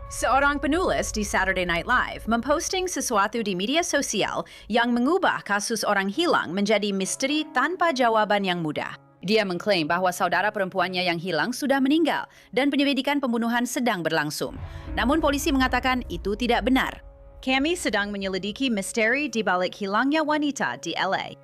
Seorang penulis di Saturday Night Live memposting sesuatu di media sosial yang mengubah kasus orang hilang menjadi misteri tanpa jawaban yang mudah. Dia mengklaim bahwa saudara perempuannya yang hilang sudah meninggal dan penyelidikan pembunuhan sedang berlangsung. Namun polisi mengatakan itu tidak benar. Kami sedang menyelidiki misteri di balik hilangnya wanita di LA.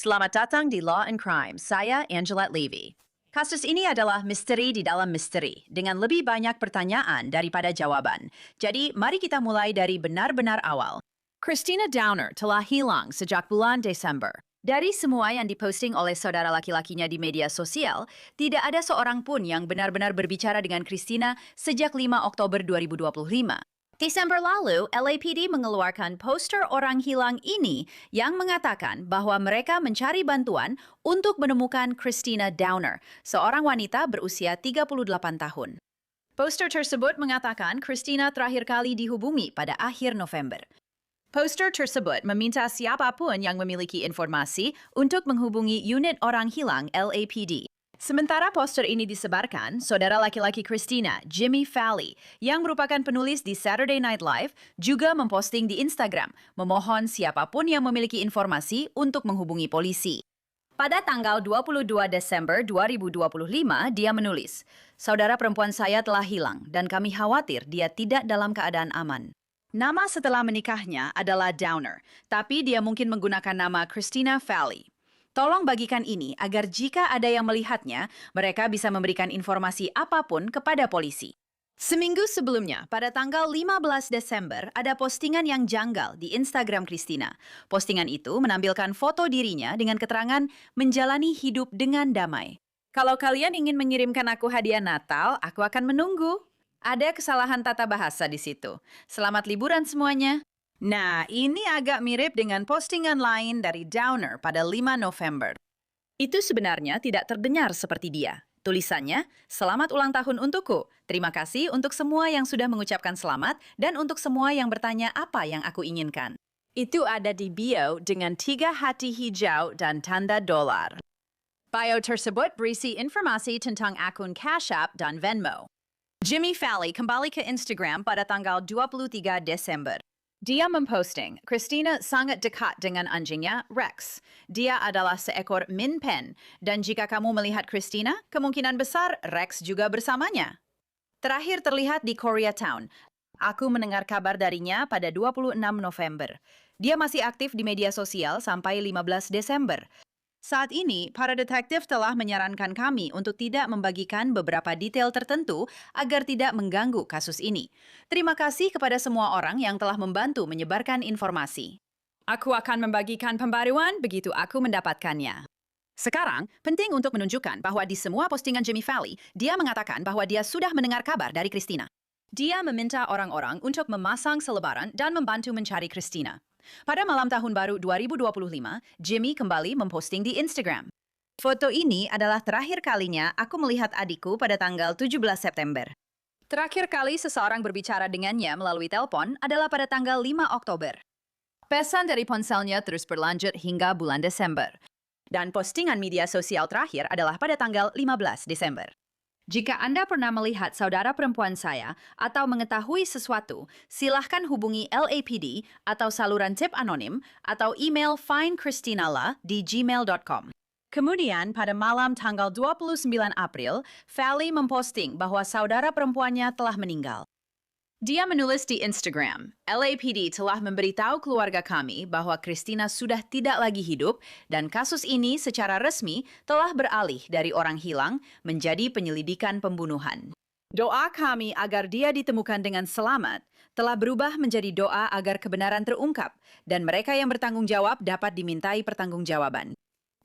Selamat datang di Law and Crime. Saya Angela Levy. Kasus ini adalah misteri di dalam misteri, dengan lebih banyak pertanyaan daripada jawaban. Jadi, mari kita mulai dari benar-benar awal. Christina Downer telah hilang sejak bulan Desember. Dari semua yang diposting oleh saudara laki-lakinya di media sosial, tidak ada seorang pun yang benar-benar berbicara dengan Christina sejak 5 Oktober 2025. Desember lalu, LAPD mengeluarkan poster orang hilang ini yang mengatakan bahwa mereka mencari bantuan untuk menemukan Christina Downer, seorang wanita berusia 38 tahun. Poster tersebut mengatakan Christina terakhir kali dihubungi pada akhir November. Poster tersebut meminta siapapun yang memiliki informasi untuk menghubungi unit orang hilang LAPD. Sementara poster ini disebarkan, saudara laki-laki Christina, Jimmy Falley, yang merupakan penulis di Saturday Night Live, juga memposting di Instagram, memohon siapapun yang memiliki informasi untuk menghubungi polisi. Pada tanggal 22 Desember 2025, dia menulis, "Saudara perempuan saya telah hilang dan kami khawatir dia tidak dalam keadaan aman." Nama setelah menikahnya adalah Downer, tapi dia mungkin menggunakan nama Christina Falley. Tolong bagikan ini agar jika ada yang melihatnya, mereka bisa memberikan informasi apapun kepada polisi. Seminggu sebelumnya, pada tanggal 15 Desember, ada postingan yang janggal di Instagram Christina. Postingan itu menampilkan foto dirinya dengan keterangan menjalani hidup dengan damai. Kalau kalian ingin mengirimkan aku hadiah Natal, aku akan menunggu. Ada kesalahan tata bahasa di situ. Selamat liburan semuanya. Nah, ini agak mirip dengan postingan lain dari Downer pada 5 November. Itu sebenarnya tidak terdengar seperti dia. Tulisannya, "Selamat ulang tahun untukku. Terima kasih untuk semua yang sudah mengucapkan selamat dan untuk semua yang bertanya apa yang aku inginkan." Itu ada di bio dengan 3 hati hijau dan tanda dolar. Bio tersebut berisi informasi tentang akun Cash App dan Venmo. Jimmy Falley kembali ke Instagram pada tanggal 23 Desember. Dia memposting, Christina sangat dekat dengan anjingnya, Rex. Dia adalah seekor Min Pen, dan jika kamu melihat Christina, kemungkinan besar Rex juga bersamanya. Terakhir terlihat di Koreatown. Aku mendengar kabar darinya pada 26 November. Dia masih aktif di media sosial sampai 15 Desember. Saat ini, para detektif telah menyarankan kami untuk tidak membagikan beberapa detail tertentu agar tidak mengganggu kasus ini. Terima kasih kepada semua orang yang telah membantu menyebarkan informasi. Aku akan membagikan pembaruan begitu aku mendapatkannya. Sekarang, penting untuk menunjukkan bahwa di semua postingan Jimmy Falley, dia mengatakan bahwa dia sudah mendengar kabar dari Christina. Dia meminta orang-orang untuk memasang selebaran dan membantu mencari Christina. Pada malam tahun baru 2025, Jimmy kembali memposting di Instagram. Foto ini adalah terakhir kalinya aku melihat adikku pada tanggal 17 September. Terakhir kali seseorang berbicara dengannya melalui telepon adalah pada tanggal 5 Oktober. Pesan dari ponselnya terus berlanjut hingga bulan Desember. Dan postingan media sosial terakhir adalah pada tanggal 15 Desember. Jika Anda pernah melihat saudara perempuan saya atau mengetahui sesuatu, silahkan hubungi LAPD atau saluran tip anonim atau email findchristinala di gmail.com. Kemudian pada malam tanggal 29 April, Falley memposting bahwa saudara perempuannya telah meninggal. Dia menulis di Instagram, LAPD telah memberitahu keluarga kami bahwa Christina sudah tidak lagi hidup dan kasus ini secara resmi telah beralih dari orang hilang menjadi penyelidikan pembunuhan. Doa kami agar dia ditemukan dengan selamat telah berubah menjadi doa agar kebenaran terungkap dan mereka yang bertanggung jawab dapat dimintai pertanggungjawaban.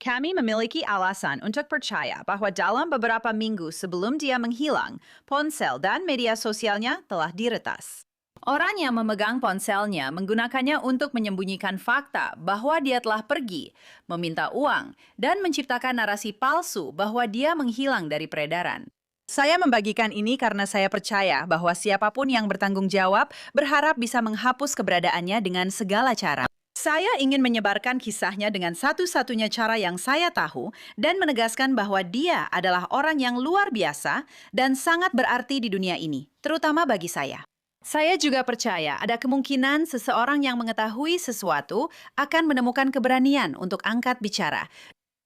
Kami memiliki alasan untuk percaya bahwa dalam beberapa minggu sebelum dia menghilang, ponsel dan media sosialnya telah diretas. Orang yang memegang ponselnya menggunakannya untuk menyembunyikan fakta bahwa dia telah pergi, meminta uang, dan menciptakan narasi palsu bahwa dia menghilang dari peredaran. Saya membagikan ini karena saya percaya bahwa siapapun yang bertanggung jawab berharap bisa menghapus keberadaannya dengan segala cara. Saya ingin menyebarkan kisahnya dengan satu-satunya cara yang saya tahu dan menegaskan bahwa dia adalah orang yang luar biasa dan sangat berarti di dunia ini, terutama bagi saya. Saya juga percaya ada kemungkinan seseorang yang mengetahui sesuatu akan menemukan keberanian untuk angkat bicara.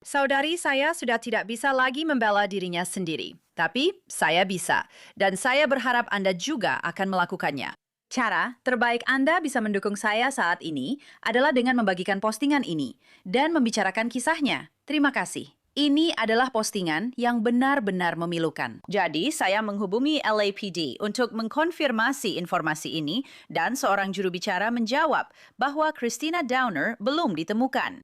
Saudari saya sudah tidak bisa lagi membela dirinya sendiri, tapi saya bisa, dan saya berharap Anda juga akan melakukannya. Cara terbaik Anda bisa mendukung saya saat ini adalah dengan membagikan postingan ini dan membicarakan kisahnya. Terima kasih. Ini adalah postingan yang benar-benar memilukan. Jadi, saya menghubungi LAPD untuk mengkonfirmasi informasi ini dan seorang juru bicara menjawab bahwa Christina Downer belum ditemukan.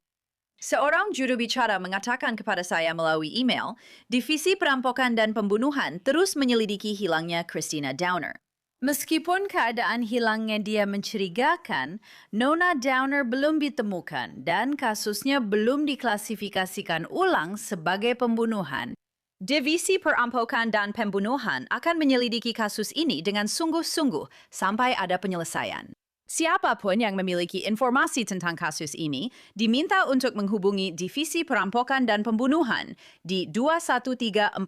Seorang juru bicara mengatakan kepada saya melalui email, Divisi Perampokan dan Pembunuhan terus menyelidiki hilangnya Christina Downer. Meskipun keadaan hilangnya dia mencurigakan, Nona Downer belum ditemukan dan kasusnya belum diklasifikasikan ulang sebagai pembunuhan. Divisi Perampokan dan Pembunuhan akan menyelidiki kasus ini dengan sungguh-sungguh sampai ada penyelesaian. Siapapun yang memiliki informasi tentang kasus ini diminta untuk menghubungi Divisi Perampokan dan Pembunuhan di 21348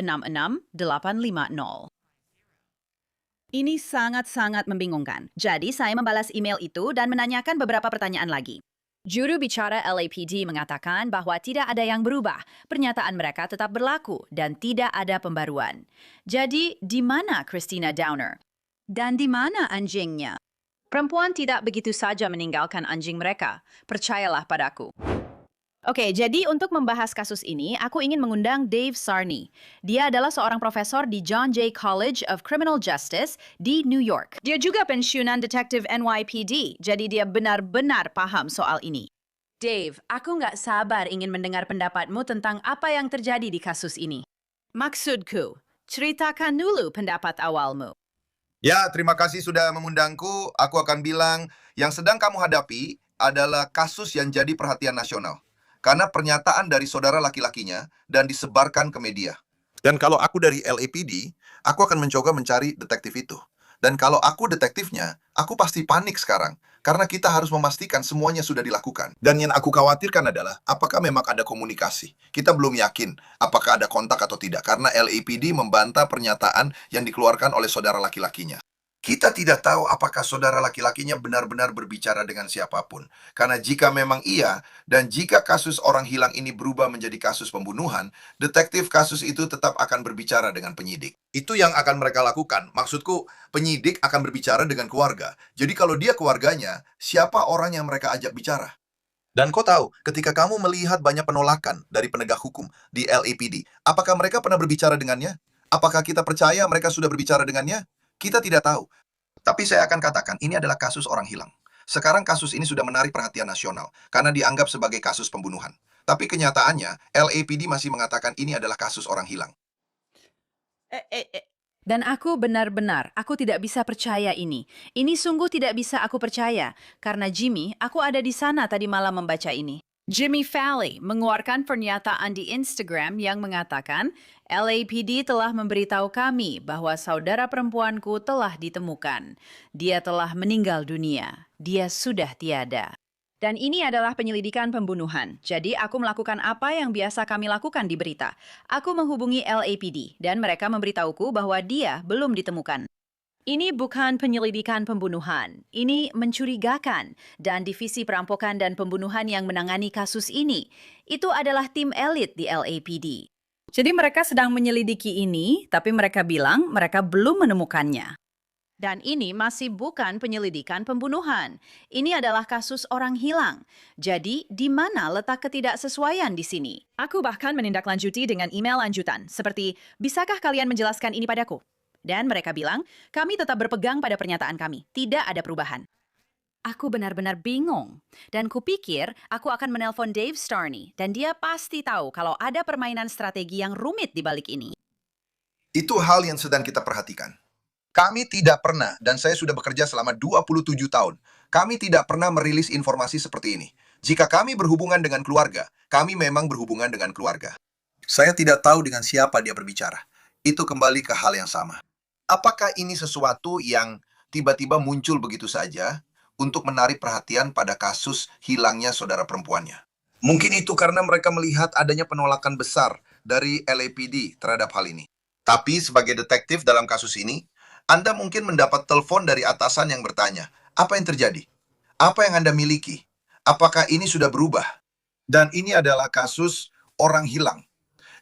66850. Ini sangat-sangat membingungkan. Jadi saya membalas email itu dan menanyakan beberapa pertanyaan lagi. Juru bicara LAPD mengatakan bahwa tidak ada yang berubah. Pernyataan mereka tetap berlaku dan tidak ada pembaruan. Jadi, di mana Christina Downer? Dan di mana anjingnya? Perempuan tidak begitu saja meninggalkan anjing mereka. Percayalah padaku. Oke, jadi untuk membahas kasus ini, aku ingin mengundang Dave Sarney. Dia adalah seorang profesor di John Jay College of Criminal Justice di New York. Dia juga pensiunan detektif NYPD, jadi dia benar-benar paham soal ini. Dave, aku nggak sabar ingin mendengar pendapatmu tentang apa yang terjadi di kasus ini. Maksudku, ceritakan dulu pendapat awalmu. Ya, terima kasih sudah mengundangku. Aku akan bilang, yang sedang kamu hadapi adalah kasus yang jadi perhatian nasional. Karena pernyataan dari saudara laki-lakinya dan disebarkan ke media. Dan kalau aku dari LAPD, aku akan mencoba mencari detektif itu. Dan kalau aku detektifnya, aku pasti panik sekarang. Karena kita harus memastikan semuanya sudah dilakukan. Dan yang aku khawatirkan adalah, apakah memang ada komunikasi? Kita belum yakin apakah ada kontak atau tidak. Karena LAPD membantah pernyataan yang dikeluarkan oleh saudara laki-lakinya. Kita tidak tahu apakah saudara laki-lakinya benar-benar berbicara dengan siapapun. Karena jika memang iya, dan jika kasus orang hilang ini berubah menjadi kasus pembunuhan, detektif kasus itu tetap akan berbicara dengan penyidik. Itu yang akan mereka lakukan. Maksudku, penyidik akan berbicara dengan keluarga. Jadi kalau dia keluarganya, siapa orang yang mereka ajak bicara? Dan kau tahu, ketika kamu melihat banyak penolakan dari penegak hukum di LAPD, apakah mereka pernah berbicara dengannya? Apakah kita percaya mereka sudah berbicara dengannya? Kita tidak tahu. Tapi saya akan katakan, ini adalah kasus orang hilang. Sekarang kasus ini sudah menarik perhatian nasional, karena dianggap sebagai kasus pembunuhan. Tapi kenyataannya, LAPD masih mengatakan ini adalah kasus orang hilang. Dan aku aku tidak bisa percaya ini. Ini sungguh tidak bisa aku percaya. Karena Jimmy, aku ada di sana tadi malam membaca ini. Jimmy Falley mengeluarkan pernyataan di Instagram yang mengatakan, LAPD telah memberitahu kami bahwa saudara perempuanku telah ditemukan. Dia telah meninggal dunia. Dia sudah tiada. Dan ini adalah penyelidikan pembunuhan. Jadi aku melakukan apa yang biasa kami lakukan di berita. Aku menghubungi LAPD dan mereka memberitahuku bahwa dia belum ditemukan. Ini bukan penyelidikan pembunuhan. Ini mencurigakan. Dan Divisi Perampokan dan Pembunuhan yang menangani kasus ini, itu adalah tim elit di LAPD. Jadi mereka sedang menyelidiki ini, tapi mereka bilang mereka belum menemukannya. Dan ini masih bukan penyelidikan pembunuhan. Ini adalah kasus orang hilang. Jadi, di mana letak ketidaksesuaian di sini? Aku bahkan menindaklanjuti dengan email lanjutan, seperti, bisakah kalian menjelaskan ini padaku? Dan mereka bilang, kami tetap berpegang pada pernyataan kami. Tidak ada perubahan. Aku benar-benar bingung. Dan kupikir aku akan menelpon Dave Sarney. Dan dia pasti tahu kalau ada permainan strategi yang rumit di balik ini. Itu hal yang sedang kita perhatikan. Kami tidak pernah, dan saya sudah bekerja selama 27 tahun, kami tidak pernah merilis informasi seperti ini. Jika kami berhubungan dengan keluarga, kami memang berhubungan dengan keluarga. Saya tidak tahu dengan siapa dia berbicara. Itu kembali ke hal yang sama. Apakah ini sesuatu yang tiba-tiba muncul begitu saja untuk menarik perhatian pada kasus hilangnya saudara perempuannya. Mungkin itu karena mereka melihat adanya penolakan besar dari LAPD terhadap hal ini. Tapi sebagai detektif dalam kasus ini, Anda mungkin mendapat telepon dari atasan yang bertanya, apa yang terjadi? Apa yang Anda miliki? Apakah ini sudah berubah? Dan ini adalah kasus orang hilang.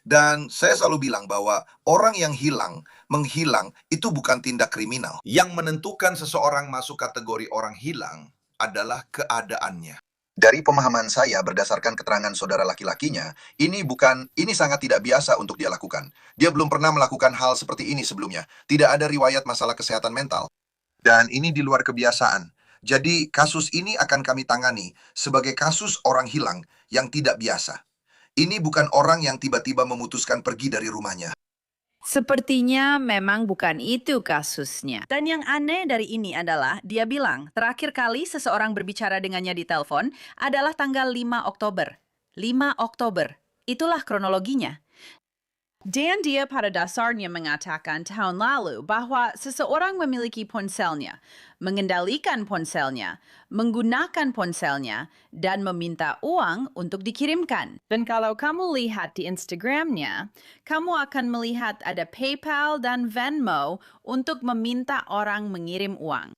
Dan saya selalu bilang bahwa orang yang hilang, menghilang, itu bukan tindak kriminal. Yang menentukan seseorang masuk kategori orang hilang adalah keadaannya. Dari pemahaman saya berdasarkan keterangan saudara laki-lakinya, ini sangat tidak biasa untuk dia lakukan. Dia belum pernah melakukan hal seperti ini sebelumnya. Tidak ada riwayat masalah kesehatan mental. Dan ini di luar kebiasaan. Jadi kasus ini akan kami tangani sebagai kasus orang hilang yang tidak biasa. Ini bukan orang yang tiba-tiba memutuskan pergi dari rumahnya. Sepertinya memang bukan itu kasusnya. Dan yang aneh dari ini adalah dia bilang terakhir kali seseorang berbicara dengannya di telepon adalah tanggal 5 Oktober. 5 Oktober. Itulah kronologinya. Dan dia pada dasarnya mengatakan tahun lalu bahwa seseorang memiliki ponselnya, mengendalikan ponselnya, menggunakan ponselnya, dan meminta uang untuk dikirimkan. Dan kalau kamu lihat di Instagramnya, kamu akan melihat ada PayPal dan Venmo untuk meminta orang mengirim uang.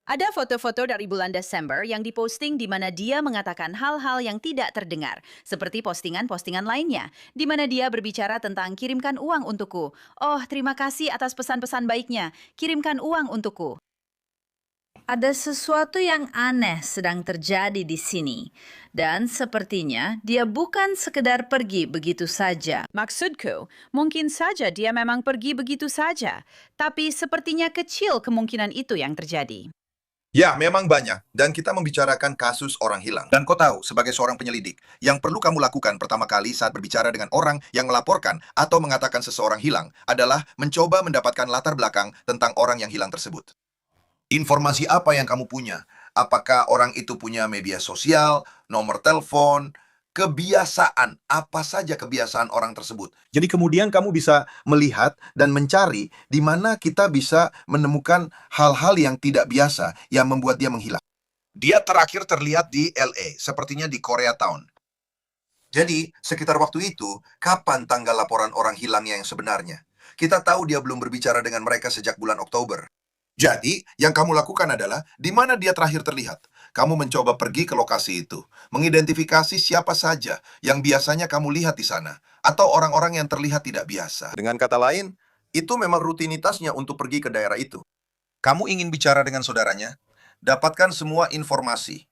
Ada foto-foto dari bulan Desember yang diposting di mana dia mengatakan hal-hal yang tidak terdengar, seperti postingan-postingan lainnya, di mana dia berbicara tentang kirimkan uang untukku. Oh, terima kasih atas pesan-pesan baiknya. Kirimkan uang untukku. Ada sesuatu yang aneh sedang terjadi di sini. Dan sepertinya dia bukan sekedar pergi begitu saja. Maksudku, mungkin saja dia memang pergi begitu saja. Tapi sepertinya kecil kemungkinan itu yang terjadi. Ya, memang banyak. Dan kita membicarakan kasus orang hilang. Dan kau tahu, sebagai seorang penyelidik, yang perlu kamu lakukan pertama kali saat berbicara dengan orang yang melaporkan atau mengatakan seseorang hilang adalah mencoba mendapatkan latar belakang tentang orang yang hilang tersebut. Informasi apa yang kamu punya? Apakah orang itu punya media sosial, nomor telepon, kebiasaan, apa saja kebiasaan orang tersebut. Jadi kemudian kamu bisa melihat dan mencari di mana kita bisa menemukan hal-hal yang tidak biasa yang membuat dia menghilang. Dia terakhir terlihat di LA, sepertinya di Koreatown. Jadi, sekitar waktu itu, kapan tanggal laporan orang hilangnya yang sebenarnya? Kita tahu dia belum berbicara dengan mereka sejak bulan Oktober. Jadi, yang kamu lakukan adalah, di mana dia terakhir terlihat? Kamu mencoba pergi ke lokasi itu, mengidentifikasi siapa saja yang biasanya kamu lihat di sana, atau orang-orang yang terlihat tidak biasa. Dengan kata lain, itu memang rutinitasnya untuk pergi ke daerah itu. Kamu ingin bicara dengan saudaranya? Dapatkan semua informasi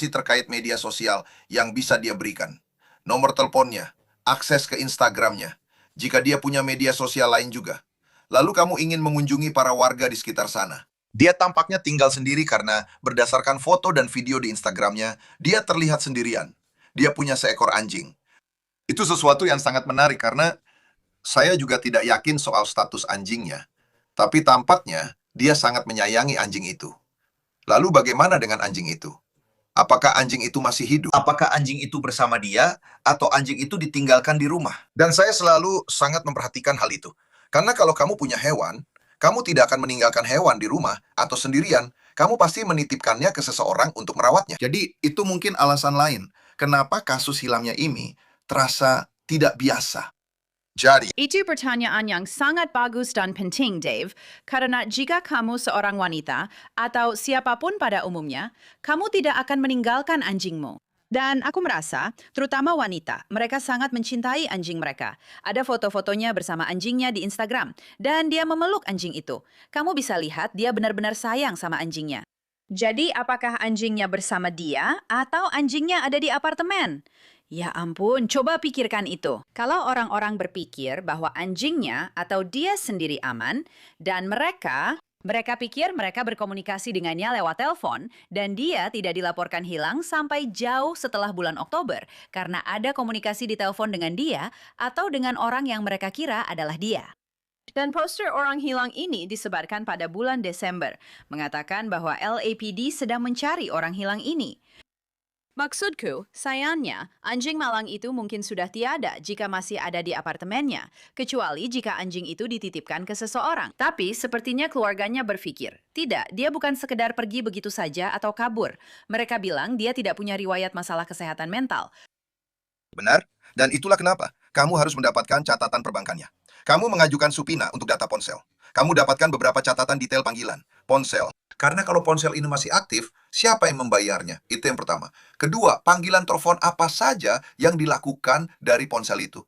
terkait media sosial yang bisa dia berikan. Nomor teleponnya, akses ke Instagramnya, jika dia punya media sosial lain juga. Lalu kamu ingin mengunjungi para warga di sekitar sana. Dia tampaknya tinggal sendiri karena berdasarkan foto dan video di Instagramnya, dia terlihat sendirian. Dia punya seekor anjing. Itu sesuatu yang sangat menarik karena saya juga tidak yakin soal status anjingnya. Tapi tampaknya dia sangat menyayangi anjing itu. Lalu bagaimana dengan anjing itu? Apakah anjing itu masih hidup? Apakah anjing itu bersama dia atau anjing itu ditinggalkan di rumah? Dan saya selalu sangat memperhatikan hal itu. Karena kalau kamu punya hewan, kamu tidak akan meninggalkan hewan di rumah atau sendirian. Kamu pasti menitipkannya ke seseorang untuk merawatnya. Jadi, itu mungkin alasan lain kenapa kasus hilangnya ini terasa tidak biasa. Jadi, Itu pertanyaan yang sangat bagus dan penting, Dave, karena jika kamu seorang wanita atau siapapun pada umumnya, kamu tidak akan meninggalkan anjingmu. Dan aku merasa, terutama wanita, mereka sangat mencintai anjing mereka. Ada foto-fotonya bersama anjingnya di Instagram, dan dia memeluk anjing itu. Kamu bisa lihat dia benar-benar sayang sama anjingnya. Jadi, apakah anjingnya bersama dia atau anjingnya ada di apartemen? Ya ampun, coba pikirkan itu. Kalau orang-orang berpikir bahwa anjingnya atau dia sendiri aman, dan mereka pikir mereka berkomunikasi dengannya lewat telepon, dan dia tidak dilaporkan hilang sampai jauh setelah bulan Oktober, karena ada komunikasi di telepon dengan dia atau dengan orang yang mereka kira adalah dia. Dan poster orang hilang ini disebarkan pada bulan Desember, mengatakan bahwa LAPD sedang mencari orang hilang ini. Maksudku, sayangnya, anjing malang itu mungkin sudah tiada jika masih ada di apartemennya, kecuali jika anjing itu dititipkan ke seseorang. Tapi sepertinya keluarganya berpikir, tidak, dia bukan sekedar pergi begitu saja atau kabur. Mereka bilang dia tidak punya riwayat masalah kesehatan mental. Benar? Dan itulah kenapa kamu harus mendapatkan catatan perbankannya. Kamu mengajukan Supina untuk data ponsel. Kamu dapatkan beberapa catatan detail panggilan, ponsel. Karena kalau ponsel ini masih aktif, siapa yang membayarnya? Itu yang pertama. Kedua, panggilan telepon apa saja yang dilakukan dari ponsel itu.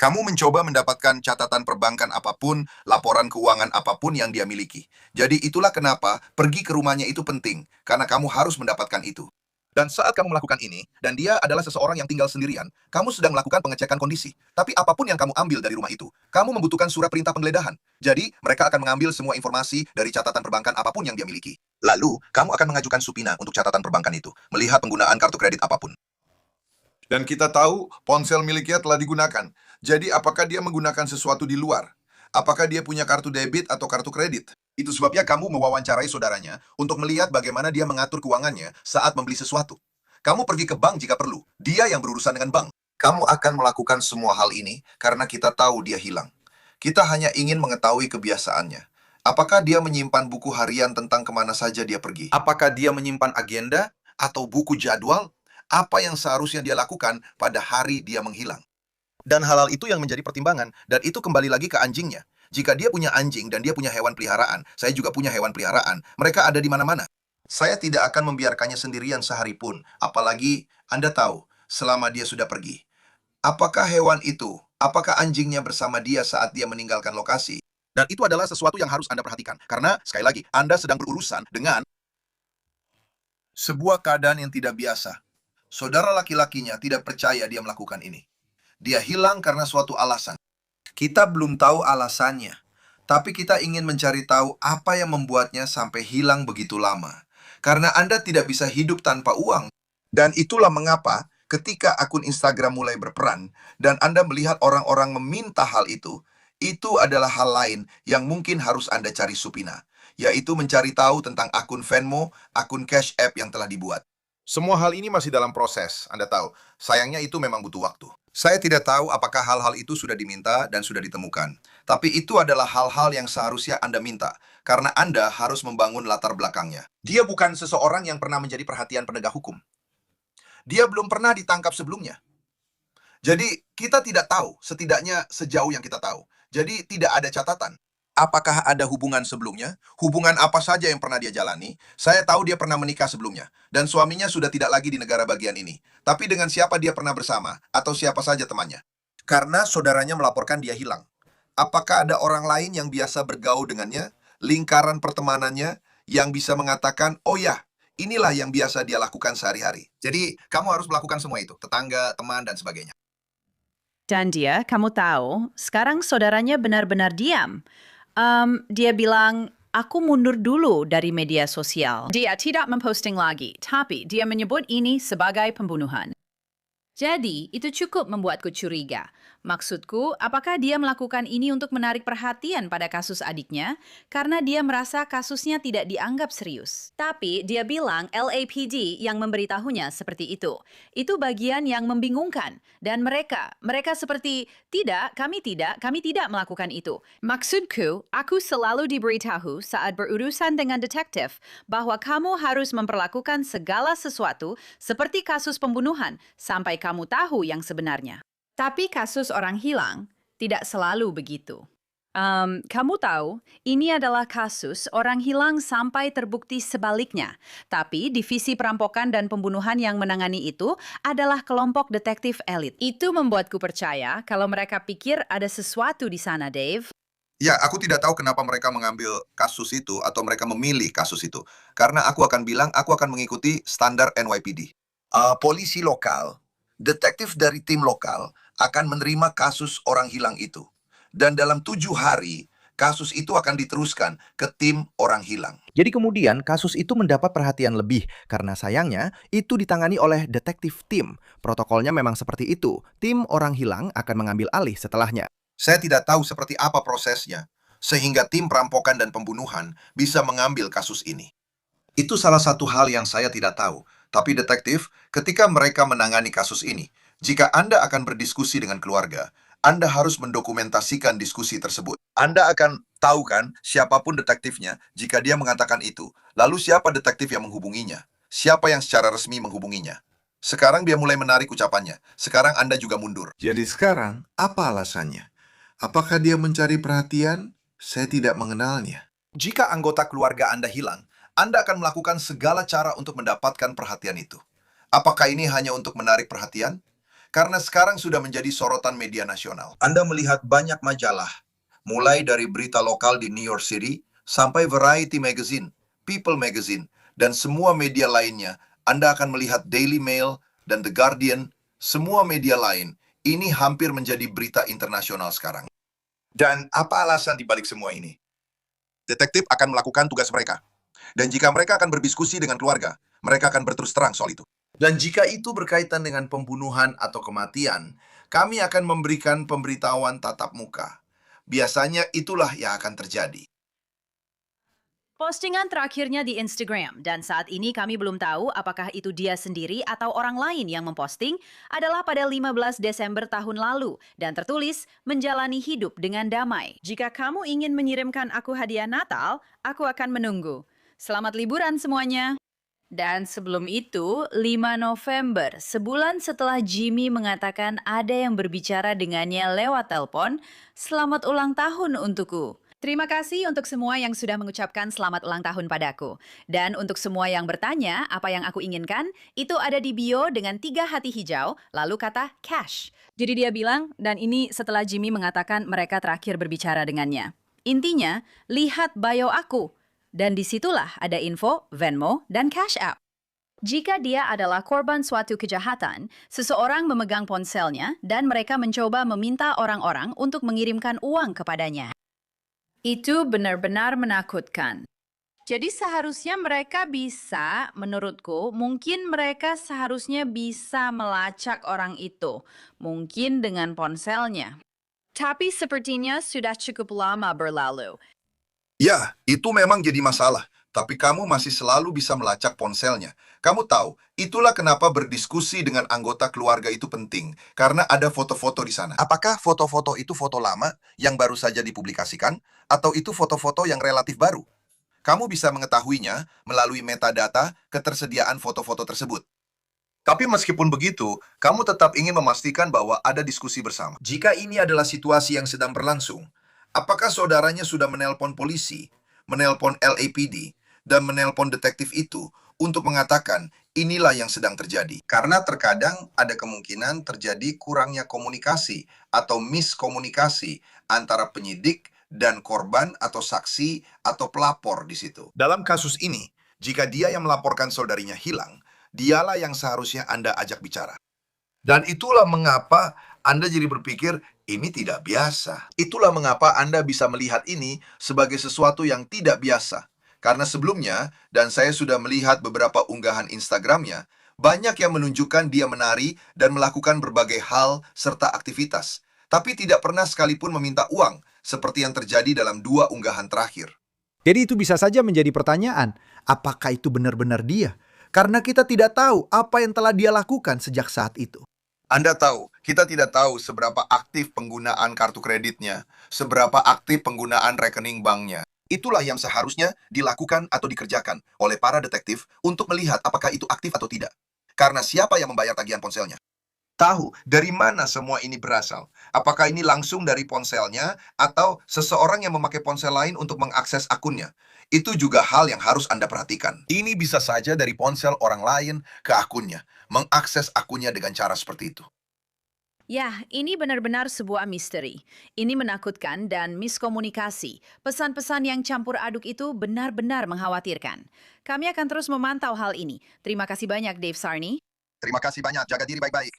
Kamu mencoba mendapatkan catatan perbankan apapun, laporan keuangan apapun yang dia miliki. Jadi itulah kenapa pergi ke rumahnya itu penting, karena kamu harus mendapatkan itu. Dan saat kamu melakukan ini, dan dia adalah seseorang yang tinggal sendirian, kamu sedang melakukan pengecekan kondisi. Tapi apapun yang kamu ambil dari rumah itu, kamu membutuhkan surat perintah penggeledahan. Jadi, mereka akan mengambil semua informasi dari catatan perbankan apapun yang dia miliki. Lalu, kamu akan mengajukan Supina untuk catatan perbankan itu, melihat penggunaan kartu kredit apapun. Dan kita tahu ponsel miliknya telah digunakan. Jadi, apakah dia menggunakan sesuatu di luar? Apakah dia punya kartu debit atau kartu kredit? Itu sebabnya kamu mewawancarai saudaranya untuk melihat bagaimana dia mengatur keuangannya saat membeli sesuatu. Kamu pergi ke bank jika perlu. Dia yang berurusan dengan bank. Kamu akan melakukan semua hal ini karena kita tahu dia hilang. Kita hanya ingin mengetahui kebiasaannya. Apakah dia menyimpan buku harian tentang kemana saja dia pergi? Apakah dia menyimpan agenda atau buku jadwal? Apa yang seharusnya dia lakukan pada hari dia menghilang? Dan hal-hal itu yang menjadi pertimbangan, dan itu kembali lagi ke anjingnya. Jika dia punya anjing dan dia punya hewan peliharaan, saya juga punya hewan peliharaan, mereka ada di mana-mana. Saya tidak akan membiarkannya sendirian sehari pun, apalagi Anda tahu, selama dia sudah pergi. Apakah hewan itu, apakah anjingnya bersama dia saat dia meninggalkan lokasi? Dan itu adalah sesuatu yang harus Anda perhatikan, karena sekali lagi, Anda sedang berurusan dengan sebuah keadaan yang tidak biasa. Saudara laki-lakinya tidak percaya dia melakukan ini. Dia hilang karena suatu alasan. Kita belum tahu alasannya, tapi kita ingin mencari tahu apa yang membuatnya sampai hilang begitu lama. Karena Anda tidak bisa hidup tanpa uang. Dan itulah mengapa ketika akun Instagram mulai berperan, dan Anda melihat orang-orang meminta hal itu adalah hal lain yang mungkin harus Anda cari Supina, yaitu mencari tahu tentang akun Venmo, akun Cash App yang telah dibuat. Semua hal ini masih dalam proses, Anda tahu. Sayangnya itu memang butuh waktu. Saya tidak tahu apakah hal-hal itu sudah diminta dan sudah ditemukan. Tapi itu adalah hal-hal yang seharusnya Anda minta, karena Anda harus membangun latar belakangnya. Dia bukan seseorang yang pernah menjadi perhatian penegak hukum. Dia belum pernah ditangkap sebelumnya. Jadi, kita tidak tahu, setidaknya sejauh yang kita tahu. Jadi, tidak ada catatan. Apakah ada hubungan sebelumnya? Hubungan apa saja yang pernah dia jalani? Saya tahu dia pernah menikah sebelumnya, dan suaminya sudah tidak lagi di negara bagian ini. Tapi dengan siapa dia pernah bersama, atau siapa saja temannya? Karena saudaranya melaporkan dia hilang. Apakah ada orang lain yang biasa bergaul dengannya? Lingkaran pertemanannya yang bisa mengatakan, oh ya, inilah yang biasa dia lakukan sehari-hari. Jadi, kamu harus melakukan semua itu. Tetangga, teman, dan sebagainya. Dan dia, kamu tahu, sekarang saudaranya benar-benar diam. Dia bilang, aku mundur dulu dari media sosial. Dia tidak memposting lagi, tapi dia menyebut ini sebagai pembunuhan. Jadi, itu cukup membuatku curiga. Maksudku, apakah dia melakukan ini untuk menarik perhatian pada kasus adiknya karena dia merasa kasusnya tidak dianggap serius? Tapi dia bilang LAPD yang memberitahunya seperti itu. Itu bagian yang membingungkan. Dan mereka seperti, kami tidak melakukan itu. Maksudku, aku selalu diberitahu saat berurusan dengan detektif bahwa kamu harus memperlakukan segala sesuatu seperti kasus pembunuhan sampai kamu tahu yang sebenarnya. Tapi kasus orang hilang tidak selalu begitu. Kamu tahu, ini adalah kasus orang hilang sampai terbukti sebaliknya. Tapi divisi perampokan dan pembunuhan yang menangani itu adalah kelompok detektif elit. Itu membuatku percaya kalau mereka pikir ada sesuatu di sana, Dave. Ya, aku tidak tahu kenapa mereka mengambil kasus itu atau mereka memilih kasus itu. Karena aku akan bilang, aku akan mengikuti standar NYPD. Polisi lokal, detektif dari tim lokal akan menerima kasus orang hilang itu. Dan dalam 7 hari, kasus itu akan diteruskan ke tim orang hilang. Jadi kemudian kasus itu mendapat perhatian lebih karena sayangnya itu ditangani oleh detektif tim. Protokolnya memang seperti itu. Tim orang hilang akan mengambil alih setelahnya. Saya tidak tahu seperti apa prosesnya, sehingga tim perampokan dan pembunuhan bisa mengambil kasus ini. Itu salah satu hal yang saya tidak tahu. Tapi detektif, ketika mereka menangani kasus ini, jika Anda akan berdiskusi dengan keluarga, Anda harus mendokumentasikan diskusi tersebut. Anda akan tahu kan siapapun detektifnya jika dia mengatakan itu. Lalu siapa detektif yang menghubunginya? Siapa yang secara resmi menghubunginya? Sekarang dia mulai menarik ucapannya. Sekarang Anda juga mundur. Jadi sekarang, apa alasannya? Apakah dia mencari perhatian? Saya tidak mengenalnya. Jika anggota keluarga Anda hilang, Anda akan melakukan segala cara untuk mendapatkan perhatian itu. Apakah ini hanya untuk menarik perhatian? Karena sekarang sudah menjadi sorotan media nasional. Anda melihat banyak majalah, mulai dari berita lokal di New York City, sampai Variety Magazine, People Magazine, dan semua media lainnya. Anda akan melihat Daily Mail dan The Guardian, semua media lain. Ini hampir menjadi berita internasional sekarang. Dan apa alasan dibalik semua ini? Detektif akan melakukan tugas mereka. Dan jika mereka akan berdiskusi dengan keluarga, mereka akan berterus terang soal itu. Dan jika itu berkaitan dengan pembunuhan atau kematian, kami akan memberikan pemberitahuan tatap muka. Biasanya itulah yang akan terjadi. Postingan terakhirnya di Instagram, dan saat ini kami belum tahu apakah itu dia sendiri atau orang lain yang memposting, adalah pada 15 Desember tahun lalu, dan tertulis, menjalani hidup dengan damai. Jika kamu ingin mengirimkan aku hadiah Natal, aku akan menunggu. Selamat liburan semuanya! Dan sebelum itu, 5 November, sebulan setelah Jimmy mengatakan ada yang berbicara dengannya lewat telepon, selamat ulang tahun untukku. Terima kasih untuk semua yang sudah mengucapkan selamat ulang tahun padaku. Dan untuk semua yang bertanya apa yang aku inginkan, itu ada di bio dengan 3 hati hijau, lalu kata cash. Jadi dia bilang, dan ini setelah Jimmy mengatakan mereka terakhir berbicara dengannya. Intinya, lihat bio aku. Dan disitulah ada info, Venmo, dan Cash App. Jika dia adalah korban suatu kejahatan, seseorang memegang ponselnya dan mereka mencoba meminta orang-orang untuk mengirimkan uang kepadanya. Itu benar-benar menakutkan. Jadi seharusnya mereka bisa, menurutku, mungkin mereka seharusnya bisa melacak orang itu. Mungkin dengan ponselnya. Tapi sepertinya sudah cukup lama berlalu. Ya, itu memang jadi masalah. Tapi kamu masih selalu bisa melacak ponselnya. Kamu tahu, itulah kenapa berdiskusi dengan anggota keluarga itu penting. Karena ada foto-foto di sana. Apakah foto-foto itu foto lama yang baru saja dipublikasikan? Atau itu foto-foto yang relatif baru? Kamu bisa mengetahuinya melalui metadata ketersediaan foto-foto tersebut. Tapi meskipun begitu, kamu tetap ingin memastikan bahwa ada diskusi bersama. Jika ini adalah situasi yang sedang berlangsung, apakah saudaranya sudah menelpon polisi, menelpon LAPD, dan menelpon detektif itu untuk mengatakan inilah yang sedang terjadi? Karena terkadang ada kemungkinan terjadi kurangnya komunikasi atau miskomunikasi antara penyidik dan korban atau saksi atau pelapor di situ. Dalam kasus ini, jika dia yang melaporkan saudarinya hilang, dialah yang seharusnya Anda ajak bicara. Dan itulah mengapa Anda jadi berpikir ini tidak biasa. Itulah mengapa Anda bisa melihat ini sebagai sesuatu yang tidak biasa. Karena sebelumnya, dan saya sudah melihat beberapa unggahan Instagramnya, banyak yang menunjukkan dia menari dan melakukan berbagai hal serta aktivitas. Tapi tidak pernah sekalipun meminta uang, seperti yang terjadi dalam 2 unggahan terakhir. Jadi itu bisa saja menjadi pertanyaan, apakah itu benar-benar dia? Karena kita tidak tahu apa yang telah dia lakukan sejak saat itu. Anda tahu, kita tidak tahu seberapa aktif penggunaan kartu kreditnya, seberapa aktif penggunaan rekening banknya. Itulah yang seharusnya dilakukan atau dikerjakan oleh para detektif untuk melihat apakah itu aktif atau tidak. Karena siapa yang membayar tagihan ponselnya? Tahu dari mana semua ini berasal. Apakah ini langsung dari ponselnya atau seseorang yang memakai ponsel lain untuk mengakses akunnya? Itu juga hal yang harus Anda perhatikan. Ini bisa saja dari ponsel orang lain ke akunnya, mengakses akunnya dengan cara seperti itu. Ya, ini benar-benar sebuah misteri. Ini menakutkan dan miskomunikasi. Pesan-pesan yang campur aduk itu benar-benar mengkhawatirkan. Kami akan terus memantau hal ini. Terima kasih banyak, Dave Sarney. Terima kasih banyak, jaga diri baik-baik.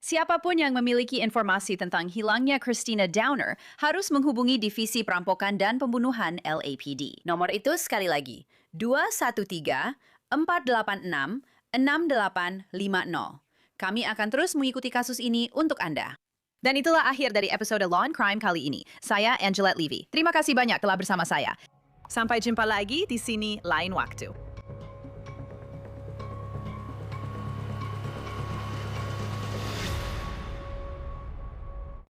Siapapun yang memiliki informasi tentang hilangnya Christina Downer harus menghubungi Divisi Perampokan dan Pembunuhan LAPD. Nomor itu sekali lagi, 213-486-6850. Kami akan terus mengikuti kasus ini untuk Anda. Dan itulah akhir dari episode Law and Crime kali ini. Saya Angelette Levy. Terima kasih banyak telah bersama saya. Sampai jumpa lagi di sini lain waktu.